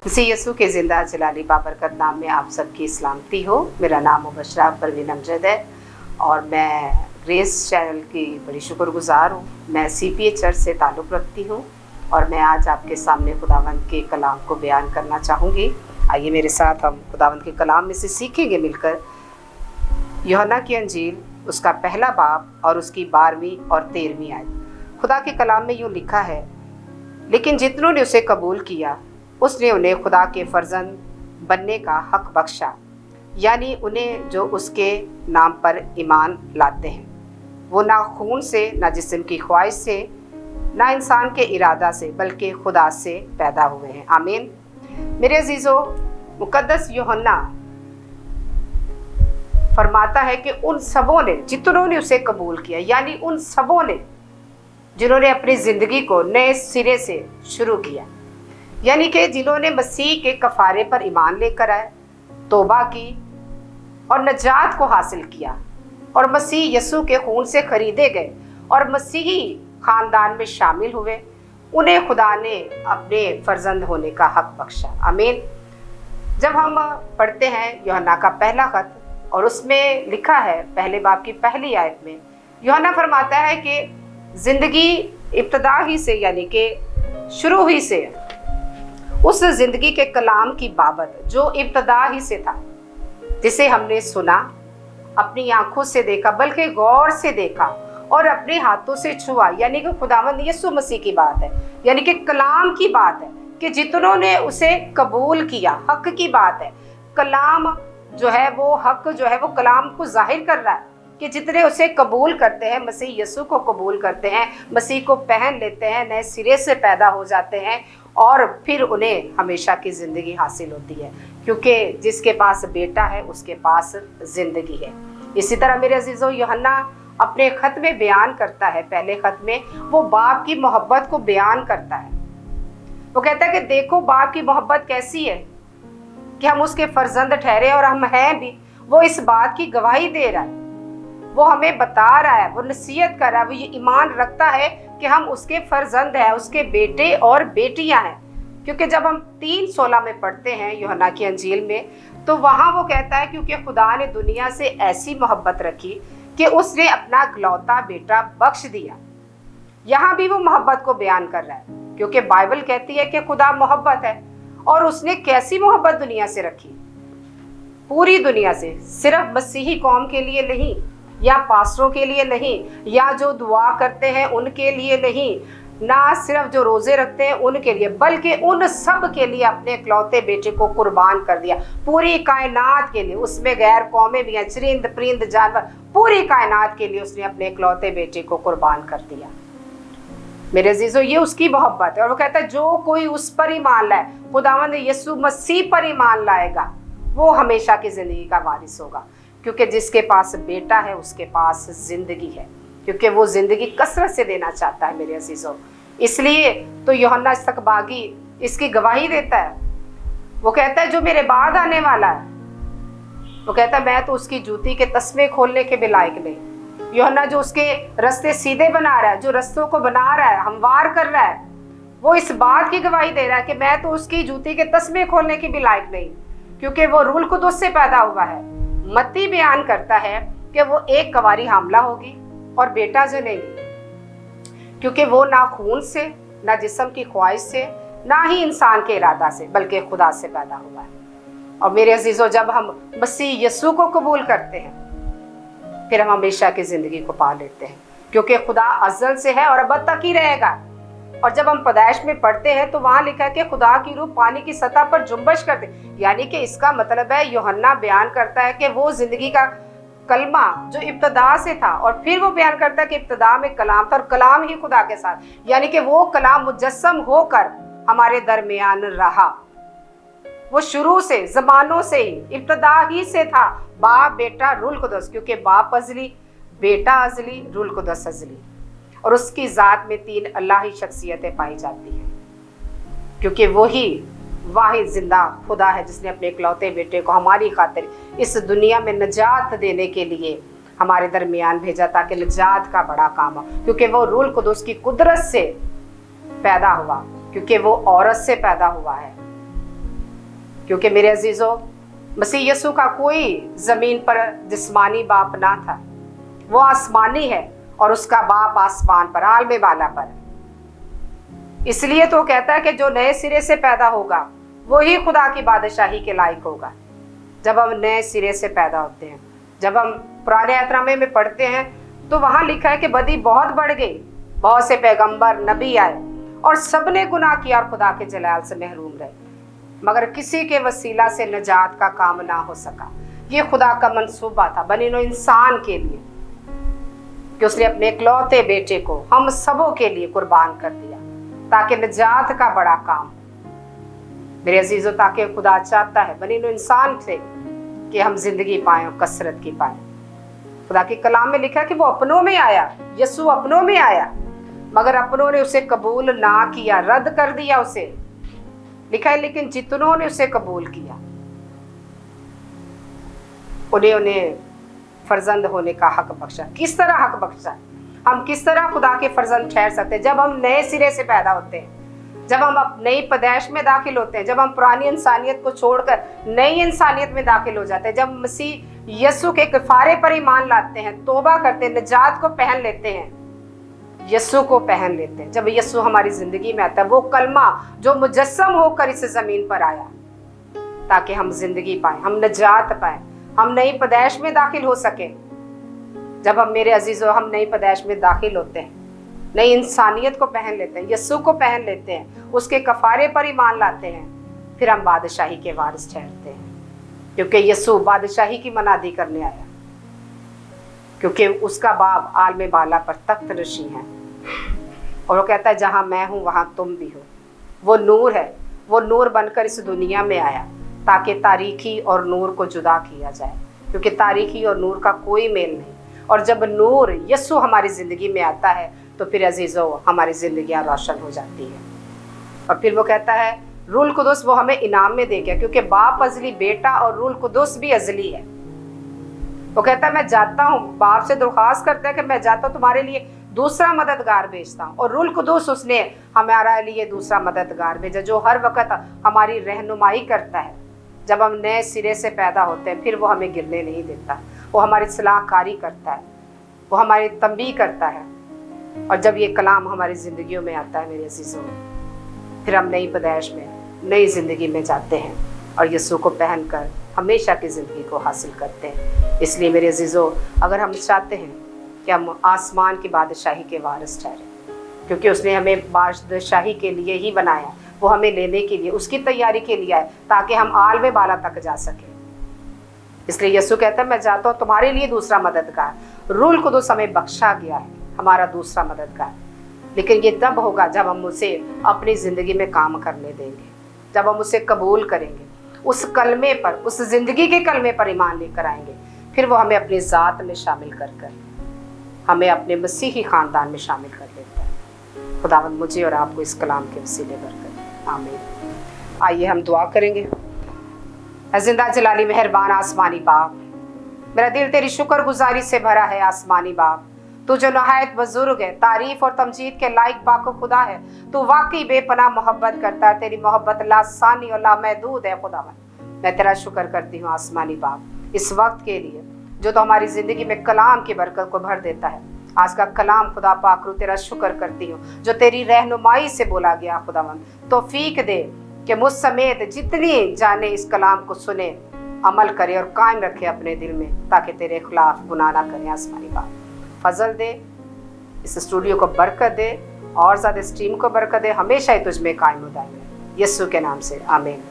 मसीह यीशु के जिंदा जलाली बाबरकत नाम में आप सबकी सलामती हो। मेरा नाम मुबशरा परवीन अमजद है और मैं ग्रेस चैनल की बड़ी शुक्रगुजार हूँ। मैं CPA चर्च से ताल्लुक़ रखती हूँ और मैं आज आपके सामने खुदावंद के कलाम को बयान करना चाहूँगी। आइए मेरे साथ हम खुदावंद के कलाम में से सीखेंगे मिलकर। यूहन्ना की अंजील उसका पहला बाब और उसकी 12वीं और 13वीं आयत। खुदा के कलाम में यूँ लिखा है, लेकिन जितनों ने उसे कबूल किया उसने उन्हें खुदा के फर्जंद बनने का हक बख्शा, यानी उन्हें जो उसके नाम पर ईमान लाते हैं। वो ना खून से, ना जिस्म की ख्वाहिश से, ना इंसान के इरादा से, बल्कि खुदा से पैदा हुए हैं। आमीन। मेरे अजीज़ों, मुकद्दस यूहन्ना फरमाता है कि उन सबों ने, जितनों ने उसे कबूल किया, यानी उन सबों ने जिन्होंने अपनी ज़िंदगी को नए सिरे से शुरू किया, यानी कि जिन्होंने मसीह के कफ़ारे पर ईमान लेकर आए, तौबा की और नजात को हासिल किया और मसीह यीशु के खून से खरीदे गए और मसीही ख़ानदान में शामिल हुए, उन्हें खुदा ने अपने फर्जंद होने का हक बख्शा। आमीन। जब हम पढ़ते हैं यूहन्ना का पहला खत और उसमें लिखा है पहले बाब की पहली आयत में, यूहन्ना फरमाता है कि ज़िंदगी इब्तदा ही से, यानी कि शुरू ही से, उस ज़िंदगी के कलाम की बाबत जो इब्तदा ही से था, जिसे हमने सुना, अपनी आंखों से देखा, बल्कि गौर से देखा और अपने हाथों से छुआ, यानी कि खुदावंद यीशु मसीह की बात है, यानी कि कलाम की बात है कि जितनों ने उसे कबूल किया, हक की बात है। कलाम जो है वो हक जो है वो कलाम को जाहिर कर रहा है कि जितने उसे कबूल करते हैं, मसीह यीशु को कबूल करते हैं, मसीह को पहन लेते हैं, नए सिरे से पैदा हो जाते हैं और फिर उन्हें हमेशा की ज़िंदगी हासिल होती है, क्योंकि जिसके पास बेटा है उसके पास ज़िंदगी है। इसी तरह मेरे अजीज़ों, यूहन्ना अपने ख़त में बयान करता है, पहले ख़त में वो बाप की मोहब्बत को बयान करता है। वो कहता है कि देखो बाप की मोहब्बत कैसी है कि हम उसके फर्जंद ठहरे और हम हैं भी। वो इस बात की गवाही दे रहा है, वो हमें बता रहा है, वो नसीहत कर रहा है, वो ये ईमान रखता है कि हम उसके फर्जंद हैं, उसके बेटे और बेटियां हैं। क्योंकि जब हम 3:16 में पढ़ते हैं यूहन्ना की अंजील में, तो वहाँ वो कहता है क्योंकि खुदा ने दुनिया से ऐसी मोहब्बत रखी कि उसने अपना इकलौता बेटा बख्श दिया। यहाँ भी वो मोहब्बत को बयान कर रहा है, क्योंकि बाइबल कहती है कि खुदा मोहब्बत है और उसने कैसी मोहब्बत दुनिया से रखी, पूरी दुनिया से, सिर्फ मसीही कौम के लिए नहीं, या पास्टरों के लिए नहीं, या जो दुआ करते हैं उनके लिए नहीं, ना सिर्फ जो रोजे रखते हैं उनके लिए, बल्कि उन सब के लिए अपने इकलौते बेटे को कुर्बान कर दिया। पूरी कायनात के लिए, उसमें गैर कौमें भी हैं, चरिंद परिंद जानवर, पूरी कायनात के लिए उसने अपने इकलौते बेटे को कुर्बान कर दिया। मेरे अजीजों, ये उसकी मोहब्बत है और वो कहता है जो कोई उस पर ईमान लाए, खुदावंद यीशु मसीह पर ईमान लाएगा, वो हमेशा की ज़िंदगी का वारिस होगा। क्योंकि जिसके पास बेटा है उसके पास ज़िंदगी है, क्योंकि वो ज़िंदगी कसरत से देना चाहता है मेरे अजीज़ों। इसलिए तो यूहन्ना इस्तकबागी इसकी गवाही देता है। वो कहता है जो मेरे बाद आने वाला है, वो कहता है मैं तो उसकी जूती के तस्मे खोलने के भी लायक नहीं। यूहन्ना जो उसके रास्ते सीधे बना रहा है, जो रास्तों को बना रहा है, हमवार कर रहा है, वो इस बात की गवाही दे रहा है कि मैं तो उसकी जूती के तस्मे खोलने के भी लायक नहीं, क्योंकि वो रूल कुदुस से पैदा हुआ है। मत्ती बयान करता है कि वो एक कवारी हामला होगी और बेटा जनेगी, क्योंकि वो ना खून से, ना जिस्म की ख्वाहिश से, ना ही इंसान के इरादा से, बल्कि खुदा से पैदा हुआ है। और मेरे अजीज़ों, जब हम मसीह यीशु को कबूल करते हैं फिर हम हमेशा की ज़िंदगी को पा लेते हैं, क्योंकि खुदा अज़ल से है और अब तक ही रहेगा। और जब हम पैदाइश में पढ़ते हैं तो वहाँ लिखा है कि खुदा की रूह पानी की सतह पर जुम्बश करते, यानी कि इसका मतलब है यूहन्ना बयान करता है कि वो ज़िंदगी का कलमा जो इब्तदा से था, और फिर वो बयान करता है कि इब्तदा में कलाम था और कलाम ही खुदा के साथ, यानी कि वो कलाम मुजस्सम होकर हमारे दरमियान रहा। वो शुरू से, ज़मानों से ही, इब्तदा ही से था, बाप बेटा रूल कुदस, क्योंकि बाप अज़ली, बेटा अज़ली, रूल कुदस अज़ली। और उसकी ज़ात में 3 अल्लाही शख्सियतें पाई जाती हैं, क्योंकि वही वाहिद जिंदा खुदा है जिसने अपने इकलौते बेटे को हमारी खातिर इस दुनिया में नजात देने के लिए हमारे दरमियान भेजा, ताकि नजात का बड़ा काम हो, क्योंकि वो रूल कुदस की कुदरत से पैदा हुआ, क्योंकि वो औरत से पैदा हुआ है। क्योंकि मेरे अजीज़ों, मसीह यीशु का कोई ज़मीन पर जिस्मानी बाप ना था, वो आसमानी है और उसका बाप आसमान पर, आलमे वाला पर। इसलिए तो कहता है कि जो नए सिरे से पैदा होगा वो ही खुदा की बादशाही के लायक होगा। जब हम नए सिरे से पैदा होते हैं, जब हम पुराने एहतनामे में पढ़ते हैं तो वहाँ लिखा है कि बदी बहुत बढ़ गई, बहुत से पैगंबर नबी आए और सबने गुनाह किया और खुदा के जलाल से महरूम रहे, मगर किसी के वसीला से निजात का काम ना हो सका। ये खुदा का मंसूबा था बनी नौ इंसान के लिए कि उसने अपने इकलौते बेटे को हम सबों के लिए कुर्बान कर दिया ताकि निजात का बड़ा काम। मेरे अजीजों, ताकि खुदा चाहता है बनी नौ इंसान से कि हम जिंदगी पाएं और कसरत की पाएं। खुदा के कलाम में लिखा है कि वो अपनों में आया, यीशु अपनों में आया, मगर अपनों ने उसे कबूल ना किया, रद्द कर दिया उसे। लिखा है लेकिन जितनों ने उसे कबूल किया उन्हें फर्जंद होने का हक बख्शा। किस तरह हक बख्शा? हम किस तरह खुदा के फर्जंद ठहर सकते हैं? जब हम नए सिरे से पैदा होते हैं, जब हम नई पैदाइश में दाखिल होते हैं, जब हम पुरानी इंसानियत को छोड़कर नई इंसानियत में दाखिल हो जाते हैं, जब मसीह यीशु के कफारे पर ईमान लाते हैं, तौबा करते हैं, निजात को पहन लेते हैं, यीशु को पहन लेते हैं। जब यीशु हमारी जिंदगी में आता है, वो कलमा जो मुजस्सम होकर इस जमीन पर आया ताकि हम जिंदगी पाए, हम निजात पाए, हम नई पैदाइश में दाखिल हो सके। जब हम, मेरे अजीजों, हम नई पैदाइश में दाखिल होते हैं, नई इंसानियत को पहन लेते हैं, यीशु को पहन लेते हैं, उसके कफारे पर ईमान लाते हैं, फिर हम बादशाही के वारिस ठहरते हैं। क्योंकि यीशु बादशाही की मनादी करने आया, क्योंकि उसका बाप आलमे बाला पर तख्त नशीं है और वो कहता है जहाँ मैं हूँ वहाँ तुम भी हो। वो नूर है, वो नूर बनकर इस दुनिया में आया ताकि तारीकी और नूर को जुदा किया जाए, क्योंकि तारीकी और नूर का कोई मेल नहीं। और जब नूर यीशु हमारी ज़िंदगी में आता है तो फिर अजीज़ों हमारी ज़िंदगियाँ रोशन हो जाती है। और फिर वो कहता है रूल कुदुस वो हमें इनाम में दे गया, क्योंकि बाप अजली, बेटा और रूल कुदुस भी अजली है। वो कहता है मैं जाता हूँ, बाप से दरख्वास्त करता है कि मैं जाता हूँ, तुम्हारे लिए दूसरा मददगार भेजता हूँ। और रूल कुदुस उसने हमारे लिए दूसरा मददगार भेजा जो हर वक्त हमारी रहनुमाई करता है। जब हम नए सिरे से पैदा होते हैं फिर वो हमें गिरने नहीं देता, वो हमारी सलाहकारी करता है, वो हमारी तंबीह करता है। और जब ये कलाम हमारी ज़िंदगियों में आता है मेरे अजीज़ों, फिर हम नई पैदाइश में, नई ज़िंदगी में जाते हैं और यीशु को पहनकर हमेशा की ज़िंदगी को हासिल करते हैं। इसलिए मेरे अजीज़ों, अगर हम चाहते हैं कि हम आसमान की बादशाही के वारिस ठहरें, क्योंकि उसने हमें बादशाही के लिए ही बनाया, वो हमें लेने के लिए, उसकी तैयारी के लिए आए ताकि हम आलमे बाला तक जा सकें। इसलिए यीशु कहता है मैं जाता हूँ, तुम्हारे लिए दूसरा मददगार, रूल कुदुस हमें बख्शा गया है, हमारा दूसरा मददगार। लेकिन ये तब होगा जब हम उसे अपनी ज़िंदगी में काम करने देंगे, जब हम उसे कबूल करेंगे, उस कलमे पर, उस ज़िंदगी के कलमे पर ईमान लेकर आएंगे। फिर वो हमें अपनी ज़ात में शामिल कर हमें अपने मसीही ख़ानदान में शामिल कर लेता है। खुदावंद मुझे और आपको इस कलाम के वसीले बरकत। आमीन। आइए हम दुआ करेंगे। जिंदा जलाली मेहरबान आसमानी बाप, मेरा दिल तेरी शुक्रगुजारी से भरा है। आसमानी बाप, तू जो नहायत बुजुर्ग है, तारीफ और तमजीद के लायक पाक खुदा है, तू वाकई बेपनाह मोहब्बत करता है। तेरी मोहब्बत लासानी और लामहदूद है। खुदावंद मैं तेरा शुक्र करती हूँ आसमानी बाप इस वक्त के लिए जो तो हमारी ज़िंदगी में कलाम की बरकत को भर देता है। आज का कलाम खुदा पाक रू तेरा शुक्र करती हूँ जो तेरी रहनुमाई से बोला गया। खुदावंद तौफीक दे कि मुझ समेत जितनी जाने इस कलाम को सुने, अमल करे और कायम रखे अपने दिल में, ताकि तेरे खिलाफ गुनाह ना करें। आसमानी बाप फजल दे, इस स्टूडियो को बरकत दे और ज़्यादा इस टीम को बरकत दे, हमेशा ही तुझ में कायम हो। यीशु के नाम से आमीन।